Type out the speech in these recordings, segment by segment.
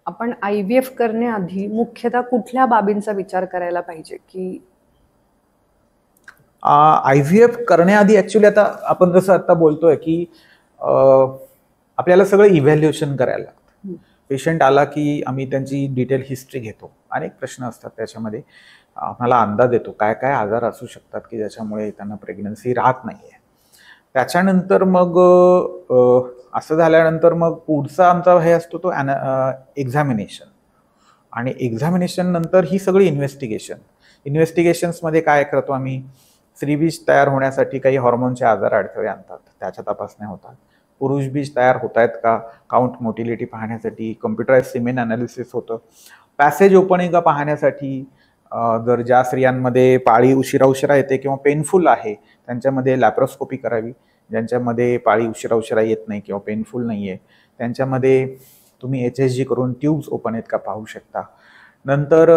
आपण IVF करण्याआधी मुख्यतः कुठल्या बाबींचा विचार करायला पाहिजे की IVF करण्याआधी ऍक्च्युली आता आपण जसं आता बोलतोय की आपल्याला सगळं इव्हॅल्युएशन करायला लागतं. पेशंट आला की आम्ही त्यांची डिटेल हिस्ट्री घेतो. अनेक प्रश्न असतात त्याच्यामध्ये. आम्हाला अंदाज येतो काय काय आजार असू शकतात की ज्याच्यामुळे त्यांना प्रेग्नन्सी राहत नाहीये. त्याच्यानंतर मग असं झाल्यानंतर मग पुढचा आमचा हे असतो तो एक्झामिनेशन. आणि एक्झामिनेशन नंतर ही सगळी इन्व्हेस्टिगेशन्समध्ये काय करतो आम्ही, स्त्रीबीज तयार होण्यासाठी काही हॉर्मोनचे आजार अडथळे आणतात, त्याच्या तपासण्या होतात. पुरुष बीज तयार होत आहेत का, काउंट मोटिलिटी पाहण्यासाठी कम्प्युटराइज सिमेन अनालिसिस होतं. पॅसेज ओपनिंग पाहण्यासाठी जर ज्या स्त्रियांमध्ये पाळी उशिरा येते किंवा पेनफुल आहे त्यांच्यामध्ये लॅप्रोस्कोपी करावी. ज्यांच्यामध्ये पाळी उशिरा येत नाही किंवा पेनफुल नाही आहे त्यांच्यामध्ये तुम्ही HSG करून ट्यूब्स ओपन आहेत का पाहू शकता. नंतर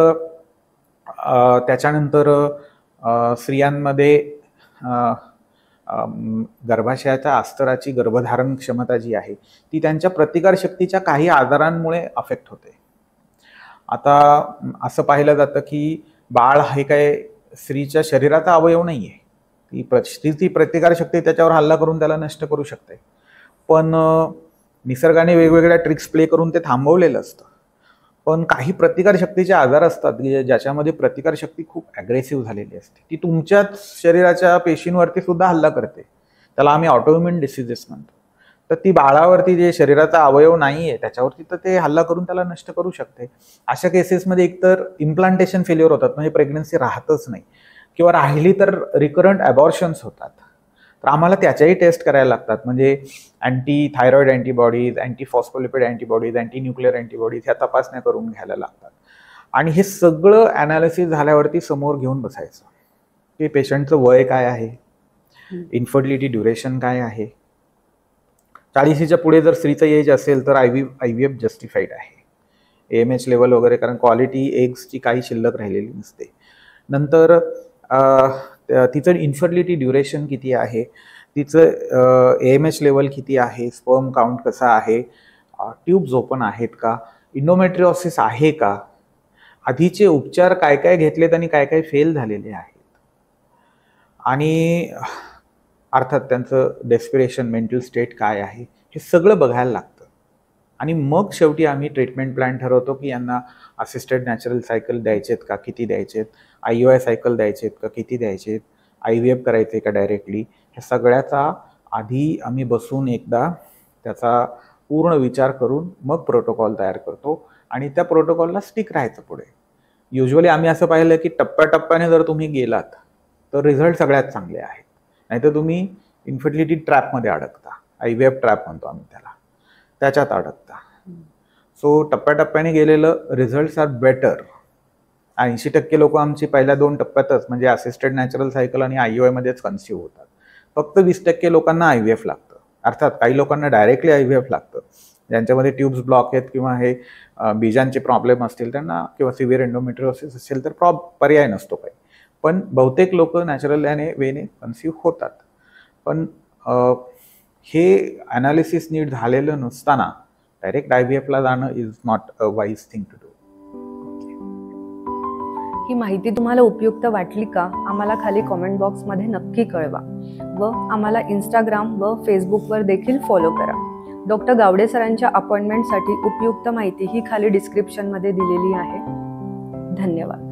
त्याच्यानंतर स्त्रियांमध्ये गर्भाशयाच्या अस्तराची गर्भधारण क्षमता जी आहे ती त्यांच्या प्रतिकारशक्तीच्या काही आजारांमुळे अफेक्ट होते. आता असं पाहिलं जातं की बाळ हे काय स्त्रीच्या शरीराचा अवयव नाही आहे. स्त्रीची प्रतिकारशक्ती त्याच्यावर हल्ला करून त्याला नष्ट करू शकते. पण निसर्गाने वेगवेगळ्या ट्रिक्स प्ले करून ते थांबवलेलं असतं. पण काही प्रतिकारशक्तीचे आजार असतात की ज्याच्यामध्ये प्रतिकारशक्ती खूप ॲग्रेसिव्ह झालेली असते. ती तुमच्याच शरीराच्या पेशींवरती सुद्धा हल्ला करते. त्याला आम्ही ऑटोइम्युन डिसीजेस म्हणतो. तर ती बाळावरती जे शरीराचा अवयव नाही आहे त्याच्यावरती तर ते हल्ला करून त्याला नष्ट करू शकते. अशा केसेसमध्ये एकतर इम्प्लांटेशन फेल्युअर होतात, म्हणजे प्रेग्नन्सी राहतच नाही, किंवा राहिली तर रिकरंट ॲबॉर्शन्स होतात. तर आम्हाला त्याच्याही टेस्ट करायला लागतात. म्हणजे anti thyroid antibodies, anti phospholipid antibodies, anti nuclear antibodies ह्या तपासण्या करून घ्यायला लागतात. आणि हे सगळं ॲनालिसिस झाल्यावरती समोर घेऊन बसायचं की पेशंटचं वय काय आहे, इन्फर्टिलिटी ड्युरेशन काय आहे. 40च्या पुढे जर स्त्रीचं एज असेल तर IVF जस्टिफाईड आहे. AMH लेवल वगैरे, कारण क्वालिटी एग्सची काही शिल्लक राहिलेली नसते. नंतर तिचं इन्फर्टिलिटी ड्युरेशन किती आहे, तिचं AMH लेवल किती आहे, स्पर्म काउंट कसा आहे, ट्यूब्स ओपन आहेत का, इंडोमेट्रिओसिस आहे का, आधीचे उपचार काय काय घेतलेत आणि काय काय फेल झालेले आहेत, आणि अर्थात त्यांचं डेस्पिरेशन मेंटल स्टेट काय आहे हे सगळं बघायला लागतं. आणि मग शेवटी आम्ही ट्रीटमेंट प्लॅन ठरवतो की यांना असिस्टेड नॅचरल सायकल द्यायचेत का, किती द्यायचेत, IUI सायकल द्यायचेत का, किती द्यायचेत, IVF करायचे का डायरेक्टली, ह्या सगळ्याचा आधी आम्ही बसून एकदा त्याचा पूर्ण विचार करून मग प्रोटोकॉल तयार करतो आणि त्या प्रोटोकॉलला स्टिक राहायचं पुढे. युजली आम्ही असं पाहिलं की टप्प्याटप्प्याने जर तुम्ही गेलात तर रिझल्ट सगळ्यात चांगले आहेत, नाहीतर तुम्ही इन्फर्टिलिटी ट्रॅपमध्ये अडकता. IVF ट्रॅप म्हणतो आम्ही त्याला, त्याच्यात अडकता. सो टप्प्याटप्प्याने गेलेलं रिझल्ट्स आर बेटर. 80% लोक आमची पहिल्या 2 टप्प्यातच म्हणजे असिस्टेड नॅचरल सायकल आणि IUI मध्येच कन्सिव्ह होतात. फक्त 20% लोकांना IVF लागतं. अर्थात काही लोकांना डायरेक्टली IVF लागतं, ज्यांच्यामध्ये ट्यूब्स ब्लॉक आहेत किंवा हे बीजांचे प्रॉब्लेम असतील त्यांना, किंवा सिव्हिअर एंडोमेट्रिओसिस असेल तर पर्याय नसतो काही. पण बहुतेक लोक नॅचरल वेने कन्सिव्ह होतात. पण हे अनालिसिस नीट झालेलं नसताना डायरेक्ट IVFला जाणं is not a wise thing to do. ही माहिती तुम्हाला उपयुक्त वाटली का, आम्हाला खाली कॉमेंट बॉक्समध्ये नक्की कळवा व आम्हाला Instagram व Facebookवर देखील फॉलो करा. डॉक्टर गावडे सरांच्या अपॉइंटमेंटसाठी उपयुक्त माहिती ही खाली डिस्क्रिप्शनमध्ये दिलेली आहे. धन्यवाद.